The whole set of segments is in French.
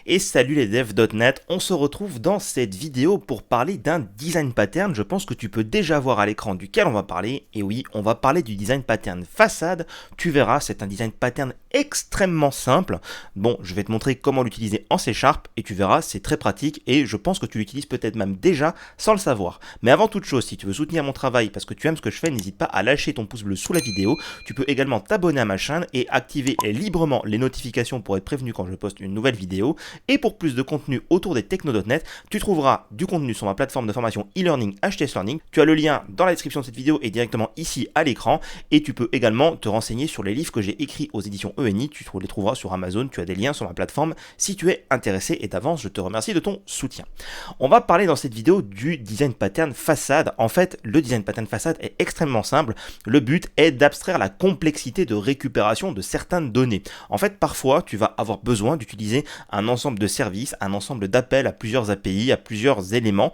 Et salut les devs.net, on se retrouve dans cette vidéo pour parler d'un design pattern. Je pense que tu peux déjà voir à l'écran duquel on va parler. Et oui, on va parler du design pattern façade. Tu verras, c'est un design pattern extrêmement simple. Bon, je vais te montrer comment l'utiliser en C# et tu verras, c'est très pratique et je pense que tu l'utilises peut-être même déjà sans le savoir. Mais avant toute chose, si tu veux soutenir mon travail parce que tu aimes ce que je fais, n'hésite pas à lâcher ton pouce bleu sous la vidéo. Tu peux également t'abonner à ma chaîne et activer librement les notifications pour être prévenu quand je poste une nouvelle vidéo. Et pour plus de contenu autour des techno.net, tu trouveras du contenu sur ma plateforme de formation e-learning HTS Learning. Tu as le lien dans la description de cette vidéo et directement ici à l'écran. Et tu peux également te renseigner sur les livres que j'ai écrits aux éditions ENI. Tu les trouveras sur Amazon. Tu as des liens sur ma plateforme si tu es intéressé. Et d'avance, je te remercie de ton soutien. On va parler dans cette vidéo du design pattern façade. En fait, le design pattern façade est extrêmement simple. Le but est d'abstraire la complexité de récupération de certaines données. En fait, parfois, tu vas avoir besoin d'utiliser un ensemble de services, un ensemble d'appels à plusieurs API, à plusieurs éléments,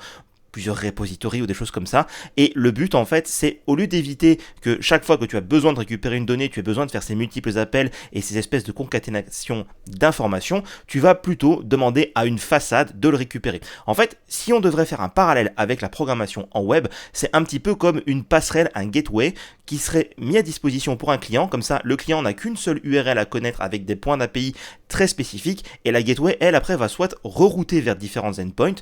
plusieurs repositories ou des choses comme ça. Et le but, en fait, c'est au lieu d'éviter que chaque fois que tu as besoin de récupérer une donnée, tu aies besoin de faire ces multiples appels et ces espèces de concaténation d'informations, tu vas plutôt demander à une façade de le récupérer. En fait, si on devrait faire un parallèle avec la programmation en web, c'est un petit peu comme une passerelle, un gateway qui serait mis à disposition pour un client. Comme ça, le client n'a qu'une seule URL à connaître avec des points d'API très spécifiques et la gateway, elle, après, va soit rerouter vers différents endpoints.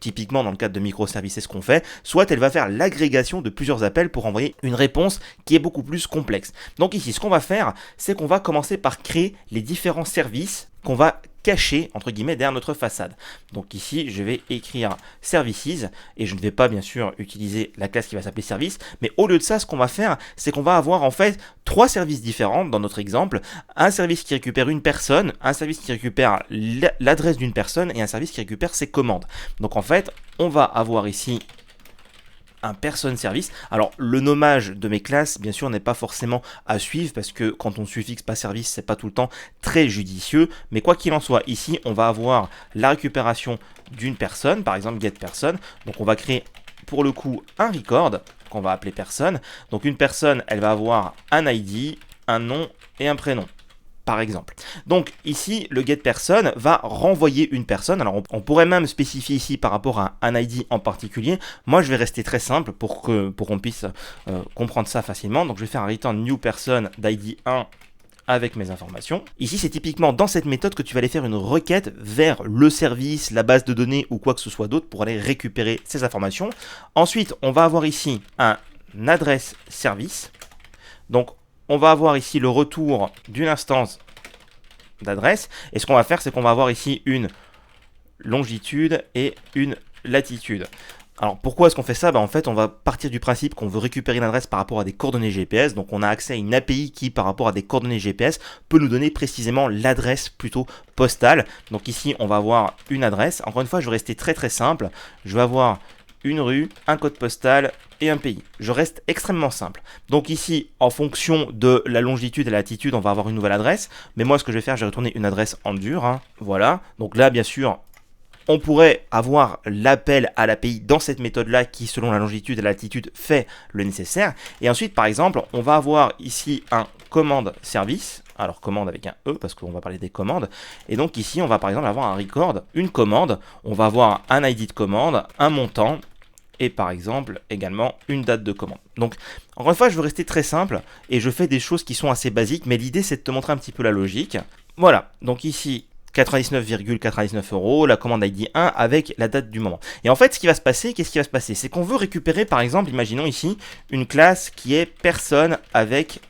Typiquement, dans le cadre de microservices, c'est ce qu'on fait, soit elle va faire l'agrégation de plusieurs appels pour envoyer une réponse qui est beaucoup plus complexe. Donc ici, ce qu'on va faire, c'est qu'on va commencer par créer les différents services qu'on va cacher, entre guillemets, derrière notre façade. Donc ici, je vais écrire services, et je ne vais pas, bien sûr, utiliser la classe qui va s'appeler service, mais au lieu de ça, ce qu'on va faire, c'est qu'on va avoir, en fait, 3 services différents, dans notre exemple, un service qui récupère une personne, un service qui récupère l'adresse d'une personne, et un service qui récupère ses commandes. Donc en fait, on va avoir ici un person service. Alors le nommage de mes classes bien sûr n'est pas forcément à suivre parce que quand on suffixe pas service c'est pas tout le temps très judicieux, mais quoi qu'il en soit ici on va avoir la récupération d'une personne, par exemple get person, donc on va créer pour le coup un record qu'on va appeler personne. Donc une personne elle va avoir un ID, un nom et un prénom, par exemple. Donc ici, le getPerson va renvoyer une personne. Alors on pourrait même spécifier ici par rapport à un ID en particulier. Moi, je vais rester très simple pour qu'on puisse comprendre ça facilement. Donc je vais faire un return new person d'ID 1 avec mes informations. Ici, c'est typiquement dans cette méthode que tu vas aller faire une requête vers le service, la base de données ou quoi que ce soit d'autre pour aller récupérer ces informations. Ensuite, on va avoir ici un adresse service. Donc on va avoir ici le retour d'une instance d'adresse. Et ce qu'on va faire, c'est qu'on va avoir ici une longitude et une latitude. Alors pourquoi est-ce qu'on fait ça ? En fait, on va partir du principe qu'on veut récupérer une adresse par rapport à des coordonnées GPS. Donc on a accès à une API qui, par rapport à des coordonnées GPS, peut nous donner précisément l'adresse plutôt postale. Donc ici, on va avoir une adresse. Encore une fois, je vais rester très très simple. Je vais avoir une rue, un code postal et un pays. Je reste extrêmement simple. Donc ici, en fonction de la longitude et la latitude, on va avoir une nouvelle adresse. Mais moi, ce que je vais faire, je vais retourner une adresse en dur. Voilà. Donc là, bien sûr, on pourrait avoir l'appel à l'API dans cette méthode-là qui, selon la longitude et la latitude, fait le nécessaire. Et ensuite, par exemple, on va avoir ici un commande service. Alors commande avec un E parce qu'on va parler des commandes. Et donc ici, on va par exemple avoir un record, une commande. On va avoir un ID de commande, un montant et par exemple également une date de commande. Donc encore une fois, je veux rester très simple et je fais des choses qui sont assez basiques, mais l'idée c'est de te montrer un petit peu la logique. Voilà, donc ici 99,99 €, la commande ID 1 avec la date du moment. Et en fait, ce qui va se passer, qu'est-ce qui va se passer ? C'est qu'on veut récupérer par exemple, imaginons ici, une classe qui est personne avec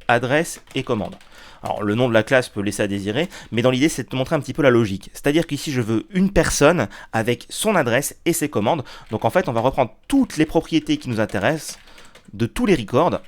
adresse et commande. Alors le nom de la classe peut laisser à désirer, mais dans l'idée c'est de te montrer un petit peu la logique. C'est-à-dire qu'ici je veux une personne avec son adresse et ses commandes. Donc en fait on va reprendre toutes les propriétés qui nous intéressent de tous les records.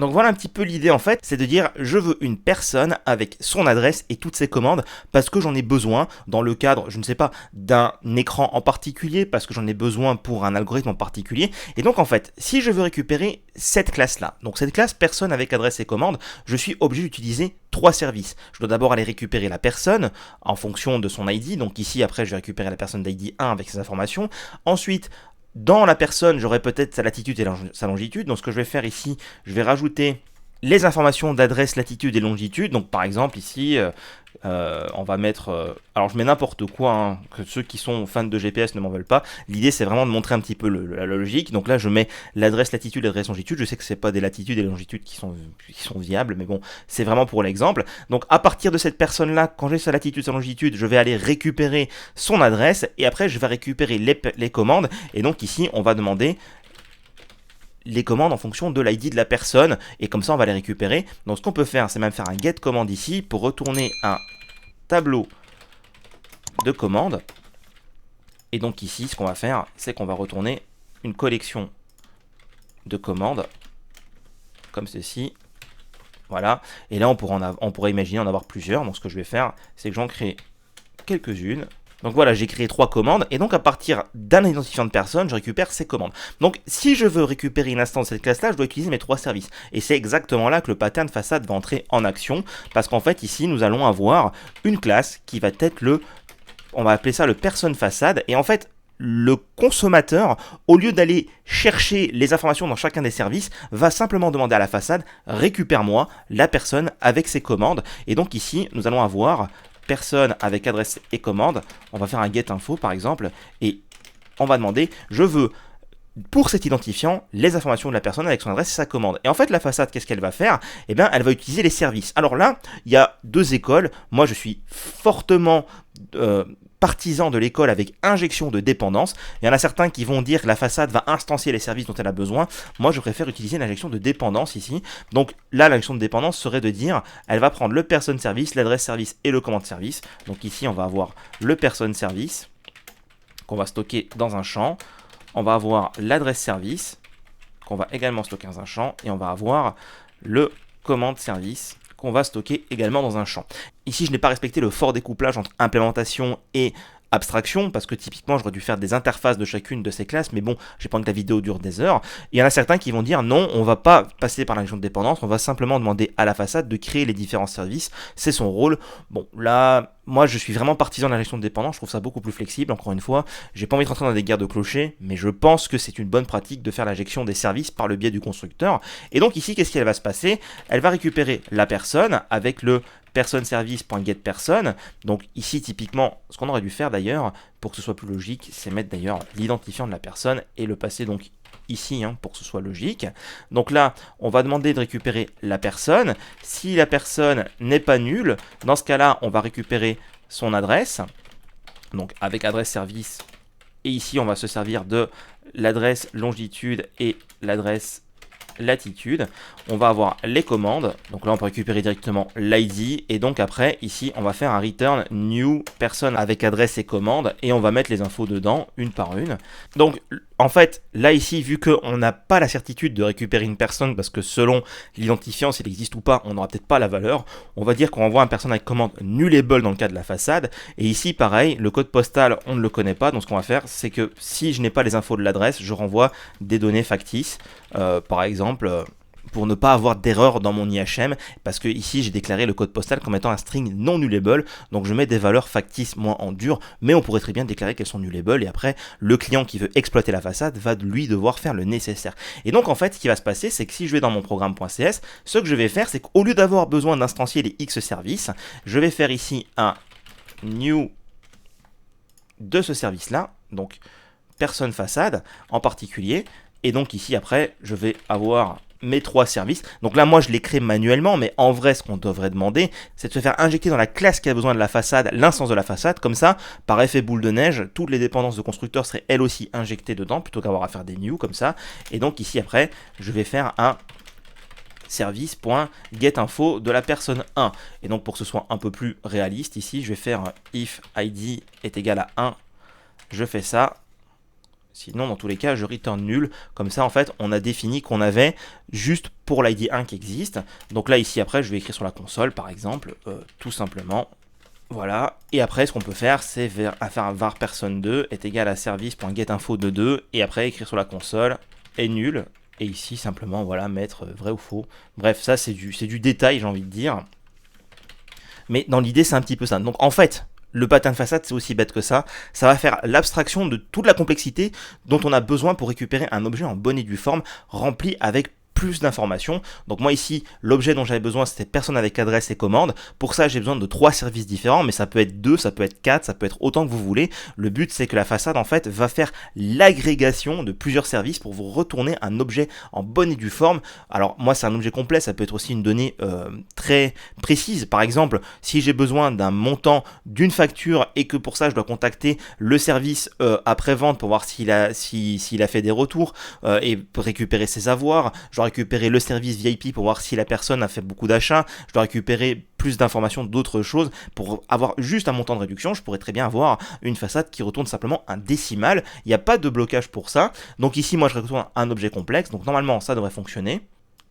Donc voilà un petit peu l'idée en fait, c'est de dire je veux une personne avec son adresse et toutes ses commandes parce que j'en ai besoin dans le cadre, je ne sais pas, d'un écran en particulier, parce que j'en ai besoin pour un algorithme en particulier. Et donc en fait, si je veux récupérer cette classe-là, donc cette classe personne avec adresse et commande, je suis obligé d'utiliser 3 services. Je dois d'abord aller récupérer la personne en fonction de son ID, donc ici après je vais récupérer la personne d'ID 1 avec ses informations. Ensuite, dans la personne, j'aurai peut-être sa latitude et sa longitude. Donc ce que je vais faire ici, je vais rajouter les informations d'adresse, latitude et longitude. Donc par exemple ici, on va mettre... alors je mets n'importe quoi, hein, que ceux qui sont fans de GPS ne m'en veulent pas. L'idée c'est vraiment de montrer un petit peu la logique. Donc là je mets l'adresse latitude, l'adresse longitude. Je sais que c'est pas des latitudes et des longitudes qui sont viables, mais bon, c'est vraiment pour l'exemple. Donc à partir de cette personne-là, quand j'ai sa latitude, sa longitude, je vais aller récupérer son adresse et après je vais récupérer les commandes. Et donc ici on va demander les commandes en fonction de l'ID de la personne, et comme ça on va les récupérer. Donc ce qu'on peut faire, c'est même faire un get commande ici pour retourner un tableau de commandes. Et donc ici, ce qu'on va faire, c'est qu'on va retourner une collection de commandes comme ceci. Voilà. Et là, on pourrait imaginer en avoir plusieurs. Donc ce que je vais faire, c'est que j'en crée quelques-unes. Donc voilà, j'ai créé 3 commandes, et donc à partir d'un identifiant de personne, je récupère ces commandes. Donc si je veux récupérer une instance de cette classe-là, je dois utiliser mes 3 services. Et c'est exactement là que le pattern façade va entrer en action, parce qu'en fait ici, nous allons avoir une classe qui va être on va appeler ça le person façade, et en fait, le consommateur, au lieu d'aller chercher les informations dans chacun des services, va simplement demander à la façade, récupère-moi la personne avec ses commandes. Et donc ici, nous allons avoir personne avec adresse et commande. On va faire un get info par exemple, et on va demander, je veux pour cet identifiant les informations de la personne avec son adresse et sa commande. Et en fait la façade, qu'est-ce qu'elle va faire? Eh bien elle va utiliser les services. Alors là, il y a 2 écoles. Moi je suis fortement partisan de l'école avec injection de dépendance. Il y en a certains qui vont dire que la façade va instancier les services dont elle a besoin. Moi je préfère utiliser l'injection de dépendance ici. Donc là l'injection de dépendance serait de dire, elle va prendre le person service, l'adresse service et le commande service. Donc ici on va avoir le person service qu'on va stocker dans un champ. On va avoir l'adresse service qu'on va également stocker dans un champ, et on va avoir le commande service qu'on va stocker également dans un champ. Ici, je n'ai pas respecté le fort découplage entre implémentation et abstraction, parce que typiquement j'aurais dû faire des interfaces de chacune de ces classes, mais bon, j'ai pas envie que la vidéo dure des heures. Il y en a certains qui vont dire non, on va pas passer par l'injection de dépendance, on va simplement demander à la façade de créer les différents services, c'est son rôle. Bon, là, moi je suis vraiment partisan de l'injection de dépendance, je trouve ça beaucoup plus flexible. Encore une fois, j'ai pas envie de rentrer dans des guerres de clochers, mais je pense que c'est une bonne pratique de faire l'injection des services par le biais du constructeur. Et donc ici, qu'est-ce qu'elle va se passer? Elle va récupérer la personne avec le personne_service.getPerson. Donc ici typiquement, ce qu'on aurait dû faire d'ailleurs pour que ce soit plus logique, c'est mettre d'ailleurs l'identifiant de la personne et le passer donc ici pour que ce soit logique. Donc là, on va demander de récupérer la personne. Si la personne n'est pas nulle, dans ce cas-là, on va récupérer son adresse. Donc avec adresse service, et ici on va se servir de l'adresse longitude et l'adresse latitude. On va avoir les commandes, donc là on peut récupérer directement l'ID, et donc après ici on va faire un return new person avec adresse et commande, et on va mettre les infos dedans une par une. Donc en fait là ici, vu qu'on n'a pas la certitude de récupérer une personne, parce que selon l'identifiant s'il existe ou pas, on n'aura peut-être pas la valeur, on va dire qu'on envoie un person avec commande nullable dans le cas de la façade. Et ici pareil, le code postal on ne le connaît pas, donc ce qu'on va faire c'est que si je n'ai pas les infos de l'adresse, je renvoie des données factices, par exemple pour ne pas avoir d'erreur dans mon IHM, parce que ici j'ai déclaré le code postal comme étant un string non nullable, donc je mets des valeurs factices moins en dur, mais on pourrait très bien déclarer qu'elles sont nullables, et après le client qui veut exploiter la façade va lui devoir faire le nécessaire. Et donc en fait ce qui va se passer, c'est que si je vais dans mon programme.cs, ce que je vais faire, c'est qu'au lieu d'avoir besoin d'instancier les X services, je vais faire ici un new de ce service là, donc personne façade en particulier. Et donc ici après, je vais avoir mes 3 services. Donc là, moi, je les crée manuellement, mais en vrai, ce qu'on devrait demander, c'est de se faire injecter dans la classe qui a besoin de la façade, l'instance de la façade. Comme ça, par effet boule de neige, toutes les dépendances de constructeur seraient elles aussi injectées dedans, plutôt qu'avoir à faire des new comme ça. Et donc ici après, je vais faire un service.getInfo de la personne 1. Et donc pour que ce soit un peu plus réaliste, ici, je vais faire un if id est égal à 1. Je fais ça. Sinon, dans tous les cas, je return nul. Comme ça, en fait, on a défini qu'on avait juste pour l'ID 1 qui existe. Donc là, ici, après, je vais écrire sur la console, par exemple, tout simplement. Voilà. Et après, ce qu'on peut faire, c'est faire un var person2 est égal à service.getInfo de 2. Et après, écrire sur la console est nul. Et ici, simplement, voilà, mettre vrai ou faux. Bref, ça, c'est du détail, j'ai envie de dire. Mais dans l'idée, c'est un petit peu ça. Donc, en fait, le pattern façade, c'est aussi bête que ça. Ça va faire l'abstraction de toute la complexité dont on a besoin pour récupérer un objet en bonne et due forme, rempli avec plus d'informations. Donc moi ici, l'objet dont j'avais besoin, c'était personne avec adresse et commande. Pour ça, j'ai besoin de 3 services différents, mais ça peut être 2, ça peut être 4, ça peut être autant que vous voulez. Le but, c'est que la façade, en fait, va faire l'agrégation de plusieurs services pour vous retourner un objet en bonne et due forme. Alors moi, c'est un objet complet, ça peut être aussi une donnée très précise. Par exemple, si j'ai besoin d'un montant d'une facture et que pour ça, je dois contacter le service après-vente pour voir s'il a fait des retours et récupérer ses avoirs, je dois récupérer le service VIP pour voir si la personne a fait beaucoup d'achats, je dois récupérer plus d'informations d'autres choses pour avoir juste un montant de réduction. Je pourrais très bien avoir une façade qui retourne simplement un décimal. Il n'y a pas de blocage pour ça. Donc ici, moi, je retourne un objet complexe. Donc normalement, ça devrait fonctionner.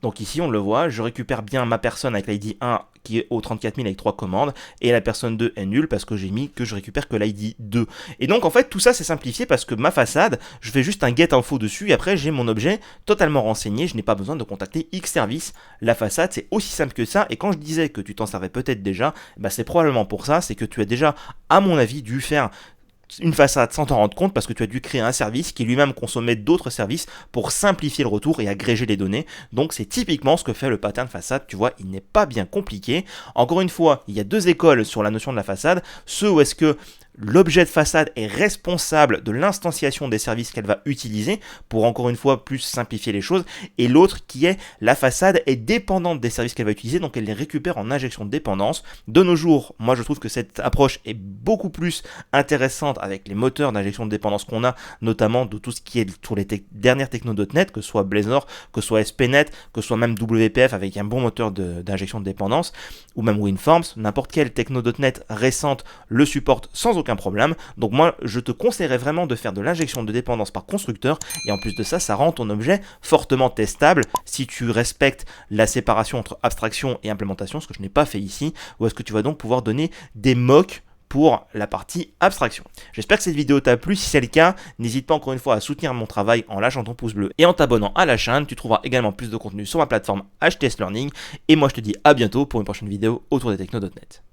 Donc ici, on le voit, je récupère bien ma personne avec l'ID 1 qui est au 34 000 avec 3 commandes, et la personne 2 est nulle parce que j'ai mis que je récupère que l'ID 2. Et donc en fait, tout ça c'est simplifié parce que ma façade, je fais juste un get info dessus, et après j'ai mon objet totalement renseigné, je n'ai pas besoin de contacter X service. La façade, c'est aussi simple que ça, et quand je disais que tu t'en servais peut-être déjà, bah c'est probablement pour ça, c'est que tu as déjà, à mon avis, dû faire une façade sans t'en rendre compte parce que tu as dû créer un service qui lui-même consommait d'autres services pour simplifier le retour et agréger les données. Donc c'est typiquement ce que fait le pattern façade, tu vois, il n'est pas bien compliqué. Encore une fois, il y a 2 écoles sur la notion de la façade, ceux où est-ce que l'objet de façade est responsable de l'instanciation des services qu'elle va utiliser pour encore une fois plus simplifier les choses, et l'autre qui est la façade est dépendante des services qu'elle va utiliser, donc elle les récupère en injection de dépendance. De nos jours, moi je trouve que cette approche est beaucoup plus intéressante avec les moteurs d'injection de dépendance qu'on a, notamment de tout ce qui est sur les dernières techno.NET, que ce soit Blazor, que ce soit SPNet, que ce soit même WPF avec un bon moteur d'injection de dépendance, ou même WinForms. N'importe quelle techno.NET récente le supporte sans aucun problème. Donc moi je te conseillerais vraiment de faire de l'injection de dépendance par constructeur, et en plus de ça, ça rend ton objet fortement testable si tu respectes la séparation entre abstraction et implémentation, ce que je n'ai pas fait ici, ou est-ce que tu vas donc pouvoir donner des mocks pour la partie abstraction. J'espère que cette vidéo t'a plu. Si c'est le cas, n'hésite pas encore une fois à soutenir mon travail en lâchant ton pouce bleu et en t'abonnant à la chaîne. Tu trouveras également plus de contenu sur ma plateforme HTS Learning, et moi je te dis à bientôt pour une prochaine vidéo autour des techno.NET.